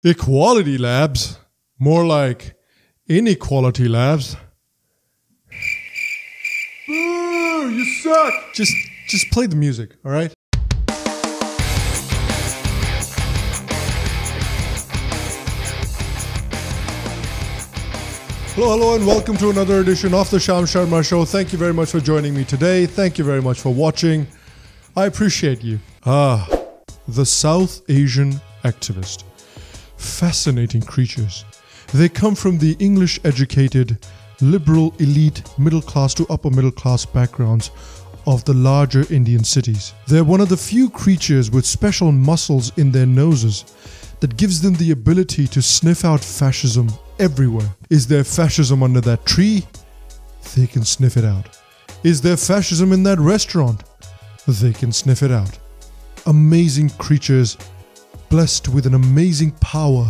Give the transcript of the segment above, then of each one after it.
Equality labs? More like inequality labs. Boo! You suck! Just play the music, alright? Hello, and welcome to another edition of the Sharma Show. Thank you very much for joining me today. Thank you very much for watching. I appreciate you. The South Asian activist. Fascinating creatures. They come from the English-educated, liberal, elite, middle-class to upper-middle-class backgrounds of the larger Indian cities. They're one of the few creatures with special muscles in their noses that gives them the ability to sniff out fascism everywhere. Is there fascism under that tree? They can sniff it out. Is there fascism in that restaurant? They can sniff it out. Amazing creatures, blessed with an amazing power,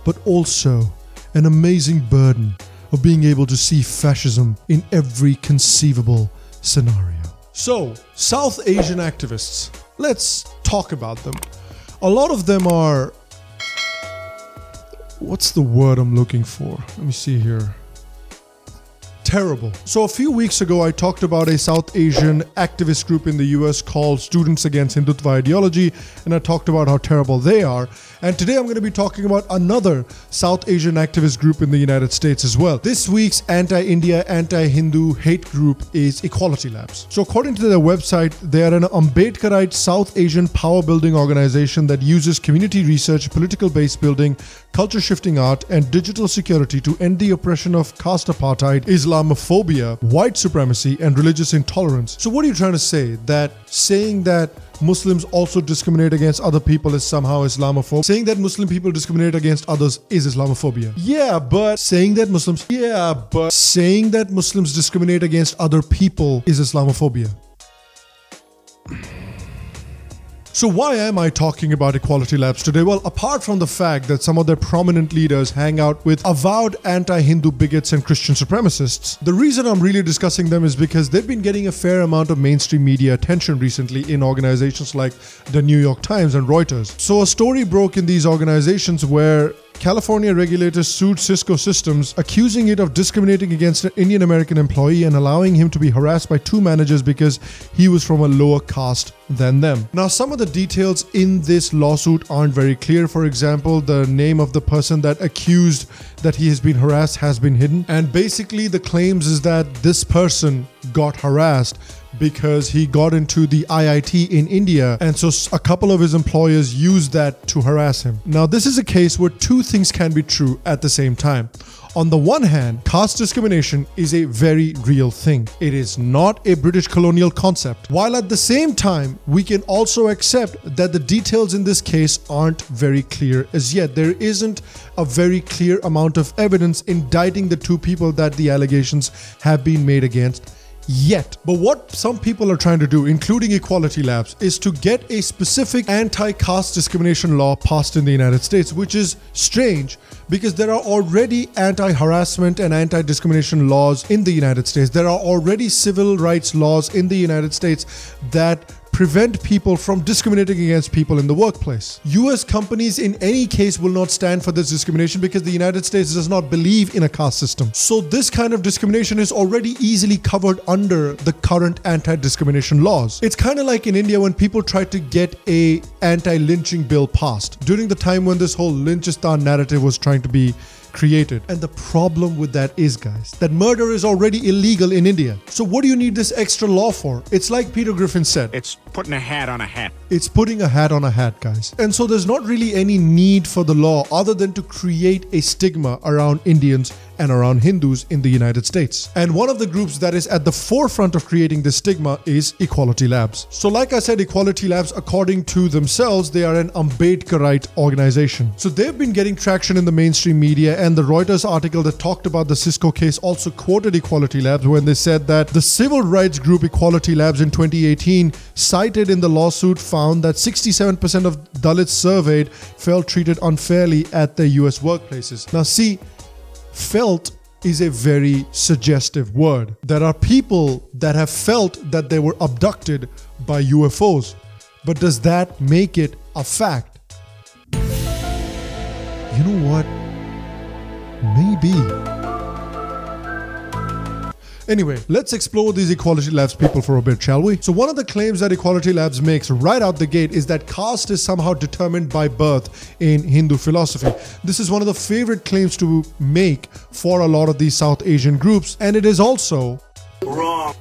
but also an amazing burden of being able to see fascism in every conceivable scenario. So, South Asian activists, let's talk about them. A lot of them are... what's the word I'm looking for? Let me see here. Terrible. So a few weeks ago, I talked about a South Asian activist group in the US called Students Against Hindutva Ideology, and I talked about how terrible they are. And today I'm going to be talking about another South Asian activist group in the United States as well. This week's anti-India, anti-Hindu hate group is Equality Labs. So according to their website, they are an Ambedkarite South Asian power building organization that uses community research, political base building, culture shifting art, and digital security to end the oppression of caste apartheid, Islamophobia, white supremacy, and religious intolerance. So what are you trying to say? That saying that Muslims also discriminate against other people is somehow Islamophobic? Saying that Muslim people discriminate against others is Islamophobia? Yeah, but saying that Muslims discriminate against other people is Islamophobia. So why am I talking about Equality Labs today? Well, apart from the fact that some of their prominent leaders hang out with avowed anti-Hindu bigots and Christian supremacists, the reason I'm really discussing them is because they've been getting a fair amount of mainstream media attention recently in organizations like the New York Times and Reuters. So a story broke in these organizations where California regulators sued Cisco Systems, accusing it of discriminating against an Indian American employee and allowing him to be harassed by two managers because he was from a lower caste than them. Now, some of the details in this lawsuit aren't very clear. For example, the name of the person that accused that he has been harassed has been hidden. And basically, the claims is that this person got harassed because he got into the IIT in India, and so a couple of his employers used that to harass him. Now, this is a case where two things can be true at the same time. On the one hand, caste discrimination is a very real thing. It is not a British colonial concept. While at the same time, we can also accept that the details in this case aren't very clear as yet. There isn't a very clear amount of evidence indicting the two people that the allegations have been made against yet. But what some people are trying to do, including Equality Labs, is to get a specific anti-caste discrimination law passed in the United States, which is strange because there are already anti-harassment and anti-discrimination laws in the United States. There are already civil rights laws in the United States that prevent people from discriminating against people in the workplace. US companies in any case will not stand for this discrimination because the United States does not believe in a caste system. So this kind of discrimination is already easily covered under the current anti-discrimination laws. It's kind of like in India when people tried to get a anti-lynching bill passed during the time when this whole Lynchistan narrative was trying to be created. And the problem with that is, guys, that murder is already illegal in India. So what do you need this extra law for? It's like Peter Griffin said. It's putting a hat on a hat. It's putting a hat on a hat, guys. And so there's not really any need for the law other than to create a stigma around Indians and around Hindus in the United States. And one of the groups that is at the forefront of creating this stigma is Equality Labs. So like I said, Equality Labs, according to themselves, they are an Ambedkarite organization. So they've been getting traction in the mainstream media, and the Reuters article that talked about the Cisco case also quoted Equality Labs when they said that the civil rights group Equality Labs in 2018 cited in the lawsuit found that 67% of Dalits surveyed felt treated unfairly at their US workplaces. Now see, felt is a very suggestive word. There are people that have felt that they were abducted by UFOs, but does that make it a fact? You know what? Maybe. Anyway, let's explore these Equality Labs people for a bit, shall we? So one of the claims that Equality Labs makes right out the gate is that caste is somehow determined by birth in Hindu philosophy. This is one of the favorite claims to make for a lot of these South Asian groups, and it is also wrong.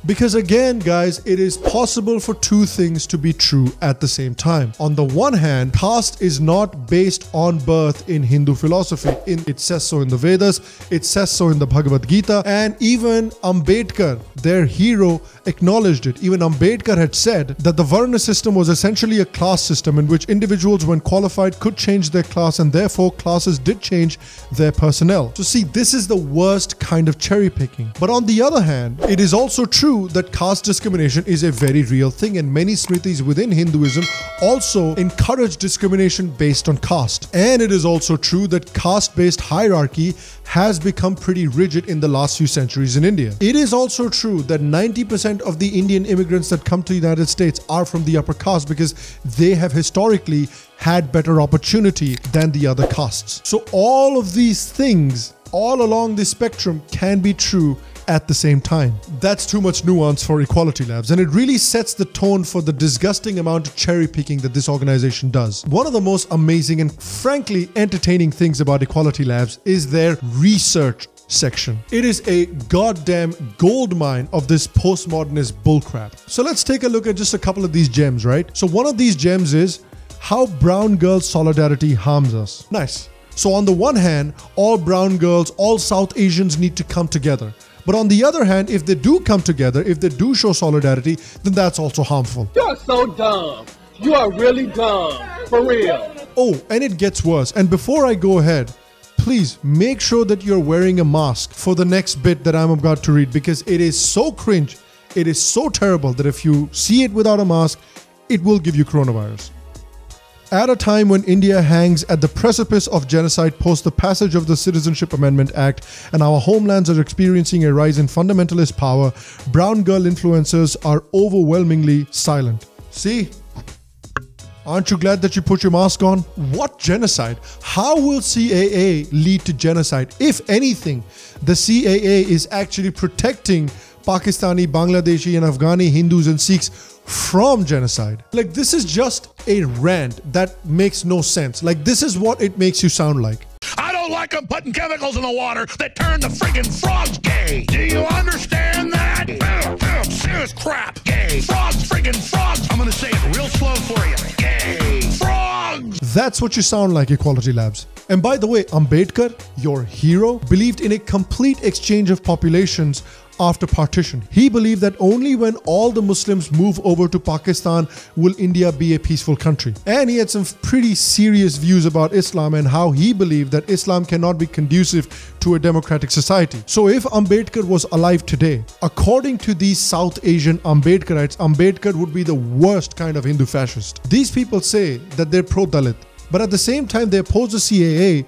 Because again, guys, it is possible for two things to be true at the same time. On the one hand, caste is not based on birth in Hindu philosophy. It says so in the Vedas, it says so in the Bhagavad Gita, and even Ambedkar, their hero, acknowledged it. Even Ambedkar had said that the Varna system was essentially a class system in which individuals, when qualified, could change their class, and therefore classes did change their personnel. So see, this is the worst kind of cherry picking. But on the other hand, it is also true that caste discrimination is a very real thing, and many smritis within Hinduism also encourage discrimination based on caste. And it is also true that caste-based hierarchy has become pretty rigid in the last few centuries in India. It is also true that 90% of the Indian immigrants that come to the United States are from the upper caste because they have historically had better opportunity than the other castes. So all of these things all along the spectrum can be true at the same time. That's too much nuance for Equality Labs, and it really sets the tone for the disgusting amount of cherry picking that this organization does. One of the most amazing and frankly entertaining things about Equality Labs is their research section. It is a goddamn goldmine of this postmodernist bullcrap. So let's take a look at just a couple of these gems, right? So one of these gems is how brown girl solidarity harms us. Nice. So on the one hand, all brown girls, all South Asians need to come together. But on the other hand, if they do come together, if they do show solidarity, then that's also harmful. You're so dumb. You are really dumb. For real. Oh, and it gets worse. And before I go ahead, please make sure that you're wearing a mask for the next bit that I'm about to read, because it is so cringe, it is so terrible that if you see it without a mask, it will give you coronavirus. At a time when India hangs at the precipice of genocide post the passage of the Citizenship Amendment Act and our homelands are experiencing a rise in fundamentalist power, brown girl influencers are overwhelmingly silent. See? Aren't you glad that you put your mask on? What genocide? How will CAA lead to genocide? If anything, the CAA is actually protecting Pakistani, Bangladeshi and Afghani Hindus and Sikhs from genocide. Like, this is just a rant that makes no sense. Like, this is what it makes you sound like. I don't like them putting chemicals in the water that turn the friggin' frogs gay. Do you understand that? Serious crap. Gay. Frogs, friggin' frogs. I'm gonna say it real slow for you. Gay. Frogs. That's what you sound like, Equality Labs. And by the way, Ambedkar, your hero, believed in a complete exchange of populations after partition. He believed that only when all the Muslims move over to Pakistan will India be a peaceful country. And he had some pretty serious views about Islam and how he believed that Islam cannot be conducive to a democratic society. So if Ambedkar was alive today, according to these South Asian Ambedkarites, Ambedkar would be the worst kind of Hindu fascist. These people say that they're pro-Dalit, but at the same time they oppose the CAA,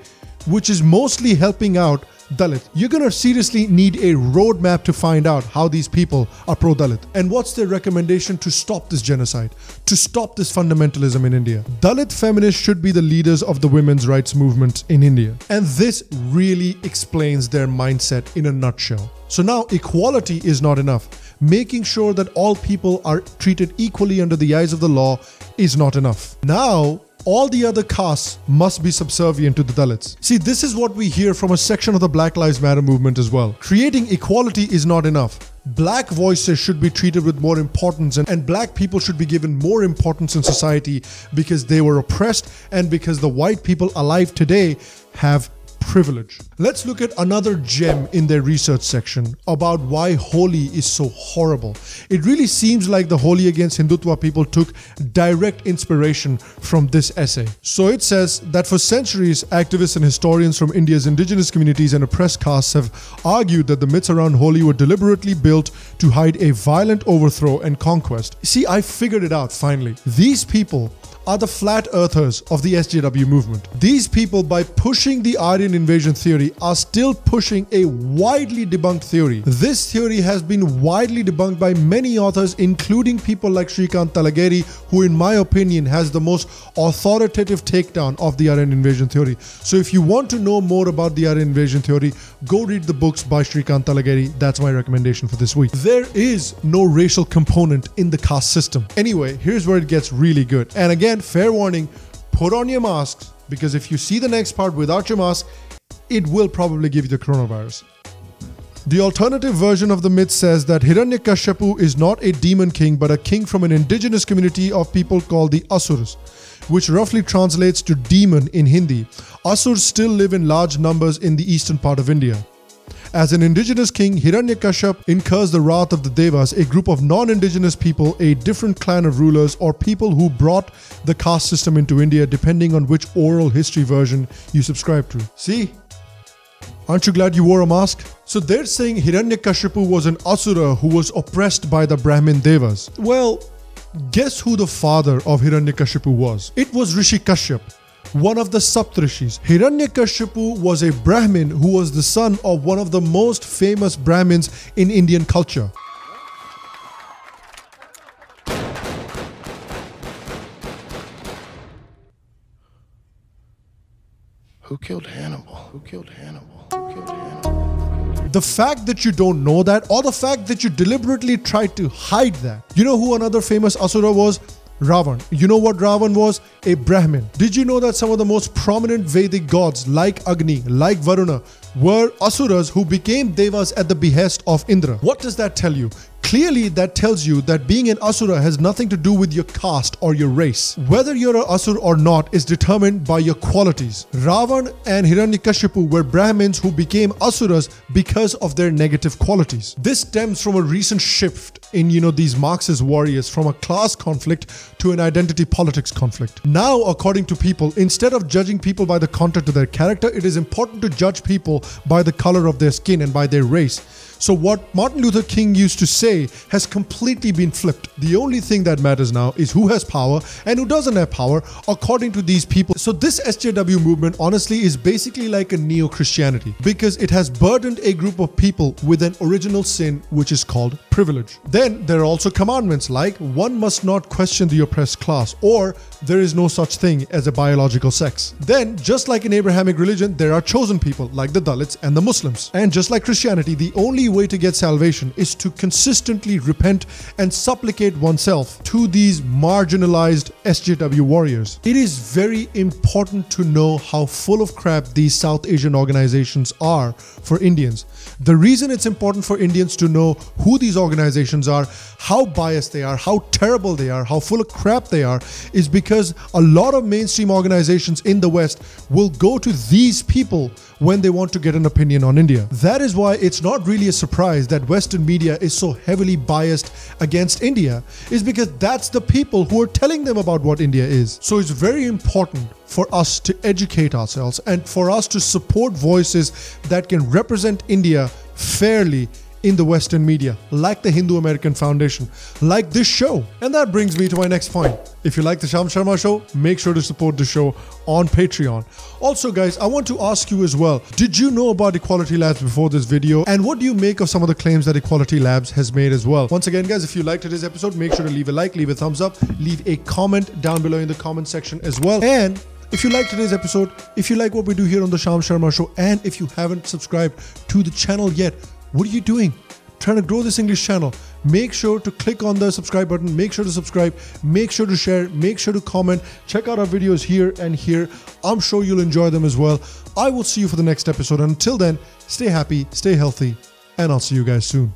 which is mostly helping out Dalit. You're gonna seriously need a roadmap to find out how these people are pro-Dalit. And what's their recommendation to stop this genocide, to stop this fundamentalism in India? Dalit feminists should be the leaders of the women's rights movement in India. And this really explains their mindset in a nutshell. So now equality is not enough. Making sure that all people are treated equally under the eyes of the law is not enough. Now, all the other castes must be subservient to the Dalits. See, this is what we hear from a section of the Black Lives Matter movement as well. Creating equality is not enough. Black voices should be treated with more importance, and black people should be given more importance in society because they were oppressed and because the white people alive today have privilege. Let's look at another gem in their research section about why Holi is so horrible. It really seems like the Holi Against Hindutva people took direct inspiration from this essay. So it says that for centuries, activists and historians from India's indigenous communities and oppressed castes have argued that the myths around Holi were deliberately built to hide a violent overthrow and conquest. See, I figured it out finally. These people are the flat earthers of the SJW movement. These people, by pushing the Aryan invasion theory, are still pushing a widely debunked theory. This theory has been widely debunked by many authors, including people like Shrikant Talageri, who in my opinion has the most authoritative takedown of the Aryan invasion theory. So if you want to know more about the Aryan invasion theory, go read the books by Shrikant Talageri. That's my recommendation for this week. There is no racial component in the caste system. Anyway, here's where it gets really good. And again, fair warning, put on your masks, because if you see the next part without your mask, it will probably give you the coronavirus. The alternative version of the myth says that Hiranyakashipu is not a demon king but a king from an indigenous community of people called the Asuras, which roughly translates to demon in Hindi. Asurs still live in large numbers in the eastern part of India. As an indigenous king, Hiranyakashipu incurs the wrath of the Devas, a group of non-indigenous people, a different clan of rulers, or people who brought the caste system into India, depending on which oral history version you subscribe to. See? Aren't you glad you wore a mask? So they're saying Hiranyakashipu was an Asura who was oppressed by the Brahmin Devas. Well, guess who the father of Hiranyakashipu was? It was Rishi Kashyap, one of the Saptarishis. Hiranyakashipu was a Brahmin who was the son of one of the most famous Brahmins in Indian culture. Who killed Hannibal? Who killed Hannibal? Who killed Hannibal? The fact that you don't know that, or the fact that you deliberately tried to hide that. You know who another famous Asura was? Ravan. You know what Ravan was? A Brahmin. Did you know that some of the most prominent Vedic gods like Agni, like Varuna, were Asuras who became Devas at the behest of Indra? What does that tell you? Clearly, that tells you that being an Asura has nothing to do with your caste or your race. Whether you're an Asura or not is determined by your qualities. Ravan and Hiranyakashipu were Brahmins who became Asuras because of their negative qualities. This stems from a recent shift in, these Marxist warriors from a class conflict to an identity politics conflict. Now, according to people, instead of judging people by the content of their character, it is important to judge people by the color of their skin and by their race. So what Martin Luther King used to say has completely been flipped. The only thing that matters now is who has power and who doesn't have power, according to these people. So this SJW movement honestly is basically like a neo-Christianity, because it has burdened a group of people with an original sin, which is called privilege. Then there are also commandments like one must not question the oppressed class, or there is no such thing as a biological sex. Then, just like in Abrahamic religion, there are chosen people like the Dalits and the Muslims. And just like Christianity, the only way to get salvation is to consistently repent and supplicate oneself to these marginalized SJW warriors. It is very important to know how full of crap these South Asian organizations are for Indians. The reason it's important for Indians to know who these organizations are, how biased they are, how terrible they are, how full of crap they are, is because a lot of mainstream organizations in the West will go to these people when they want to get an opinion on India. That is why it's not really a surprise that Western media is so heavily biased against India, is because that's the people who are telling them about what India is. So it's very important for us to educate ourselves and for us to support voices that can represent India fairly in the Western media, like the Hindu American Foundation, like this show. And that brings me to my next point. If you like the Sham Sharma show, make sure to support the show on Patreon. Also guys, I want to ask you as well, did you know about Equality Labs before this video? And what do you make of some of the claims that Equality Labs has made as well? Once again guys, if you liked today's episode, make sure to leave a like, leave a thumbs up, leave a comment down below in the comment section as well. And if you like today's episode, if you like what we do here on the Sham Sharma show, and if you haven't subscribed to the channel yet, what are you doing? Trying to grow this English channel. Make sure to click on the subscribe button. Make sure to subscribe. Make sure to share. Make sure to comment. Check out our videos here and here. I'm sure you'll enjoy them as well. I will see you for the next episode. Until then, stay happy, stay healthy, and I'll see you guys soon.